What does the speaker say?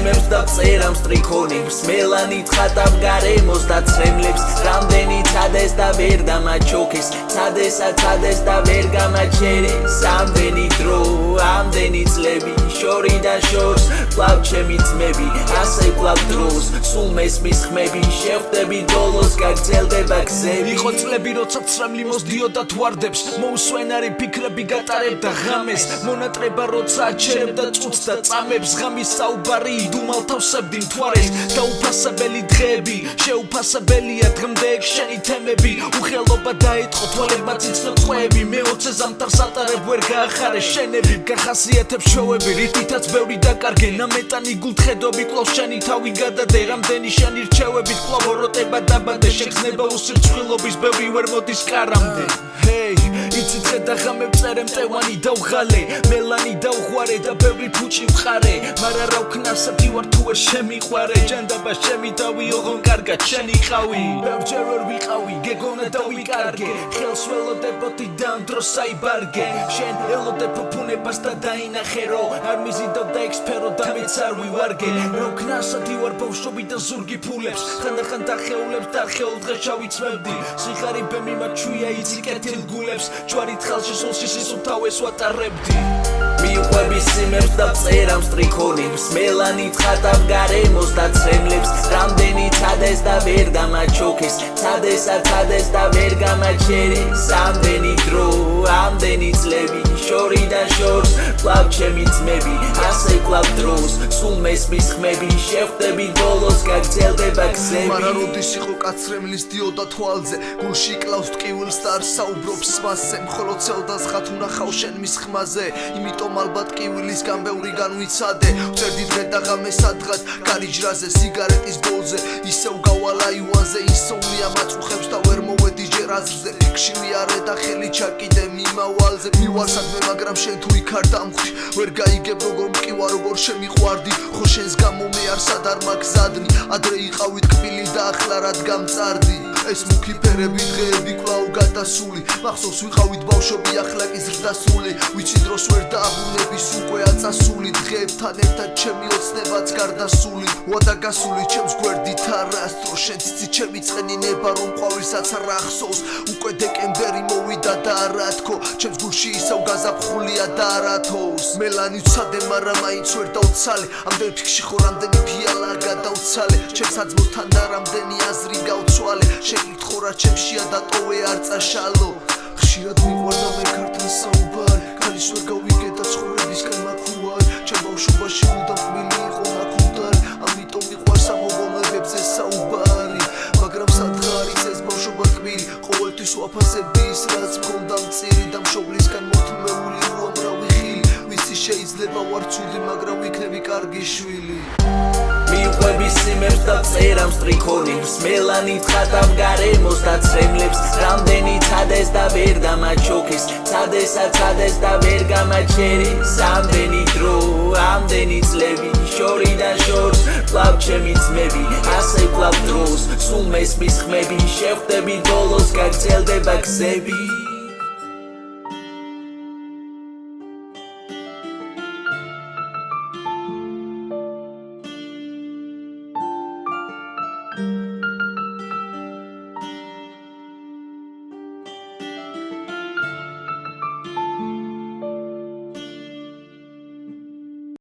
სიმებს და წერამს ტრიქონებს მელანი თხატავ გარემოს და ცრემლებს რამდენი ცადეს და ვერ დამაჩოქეს ცადეს და ვერ გამაჩერეს ამდენი დრო ამდენი წლები შორიდან შორს კლავ ჩემი ძმები ასე კლავ დროს სულ მესმის ხმები შეხვდები ბოლოს გაგრძელდება გზები იყო წლები როცა ცრემლი მოსდიოდა თვარდებს მოუსვენარი ფიქრები გატარებდა ღამეს მონატრება როცა აჩერებდა წუთს და წამებს ღამის საუბარი იდუმალ თავსებდი მთვარეს დაუფასებელი დღეები შეუფასებელია დღემდე ეგ შენი თემები უხელობა დაეწყო თვალებმა ციცნო წვეები მე 20 ზამთარს ატარებ ვერ გაახარე შენები გახასიათებს შოები რითითაც ბევრი დაკარგე ნამეტანი გულთხედობი კვლავ შენი თავი გადადე რამდენი შენი რჩევებით კვლავ ოროტება დაბადე შეგრძნება უსირჩხილობის ბევრი ვერ მოდის კარამდე ჰეი იცით ხედა ღამებ წერე მტევანი დავღალე მელანი დავღვარე და ბევრი ფუჭი ვყარე მარა რა ვქნასები ვარ თუ ვერ შემიყვარე ჯანდაბა შემი თავი ოღონ კარგად შენი ყავი ბევრჯერ ვერ ვიყავი გეგონა დავიკარგე ხელს ველოდებოდი და ამ დროს აიბარგე შენ ელოდე ფუფუნებას და დაინახე რო არ მიზიდავ და ექსფერო და მეც არ ვივარგე რო ქნასადი ვარ ბავშვობი და ზურგი ფულებს ხანდახან დახეულებს და არხეულ დღეს ჩავიცმევდი სიხარიბე მიმაჩვია იცი კეთილ გულებს ჯვარი თხალში სულში სისუფთავეს ვატარებდი მიუყვები სიმებს და წერამს ტრიქონებს მელანი თხატავ გარემოს და ცრემლებს რამდენი ცადეს და ვერ დამაჩოქეს ცადეს და ვერ გამაჩერეს ამდენი დრო ამდენი წლები შორიდან შორს კლავ ჩემი ძმები ასე კლავ დროს სულ მესმის ხმები შეხვდები ბოლოს გაგრძელდება გზები მარა როდის იყო კაცრემლის დიოდა თვალზე გულში კლავს ტკივილს და არ საუბრობს მასზე მხოლოდ ცელდას ხათუნახავ შენ მის ხმაზე იმიტომ ალბათ ტკივილისგან ბევრი განვიცადე ვწერდი დღე და ღამე სადღაც გარიჯრაზე სიგარეტის ბოლზე ისევ გავალა ივანზე ისოვლია მაწუხებს და ვერ მოვედი ჯერ აზრზე იქშივი არე და ხელი ჩაკიდე მიმავალზე მივარ სადმე მაგრამ შენ თუ იქ არ დამხვი ვერ გაიგებ როგორ მკივა როგორ შემიყვარდი ხო შენს გამო მე არ სად არ მაგზადნი ადრე იყავი ტკბილი და ახლა რადგან მწარდი ეს მუქი ფერები დღეები კვლავ გადასული მახსოვს ვიყავით ბავშვები ახლა კი ზრდასრული ვიცი დროს ვერ დააბრუნების უკვე აწასული დღეებთან ერთად ჩემი ოცნებაც გარდასული ვადაგასული ჩემს გვერდით არასდრო შენ ციცი ჩემი წყენინება რომ ყვავილსაც არ ახსოვს უკვე დეკემბერი მოვიდა და არა თქო ჩემს გულში ისევ გაზაფხულია და არა თოვს მელანი ვცადე მაგრამ მაინც ვერ დავცალე ამდენ ფიქში ხო რამდენი ფიალა გადავცალე ჩემს საძმოსთან და რამდენი აზრი გავცვალე შეკითხო რა ჩემშია და ტოვე არ წაშალო ხშირად მიყვარდა მე ქართლის საუბარი ქალის ვერ გავიგე და ცხოვრებისგან მაქუარი ჩემ ბავშვობაში მუდამ ხმილი იყო მაქუდარი ამიტომ მიყვარს ამ მოგონებებზე საუბარი მაგრამ სათხარიც ეს ბავშვობა კბილი ყოველთვის ვაფასები ის რაც მქონდა მწირი და მშობლისგან მოთმეული უამრავი ხილი ვიცი შეიძლება ვარ ცუდი მაგრამ ვიქნები კარგი შვილი მიუყვები სიმებს და წერამს ტრიქონებს მელანი თხატავ გარემოს და ცრემლებს რამდენი ცადეს და ვერ დამაჩოქეს ცადეს და ვერ გამაჩერეს ამდენი დრო ამდენი წლები შორიდან შორს კლავ ჩემი ძმები ასე კლავ დროს სულ მესმის ხმები შეხვდები ბოლოს გაგრძელდება გზები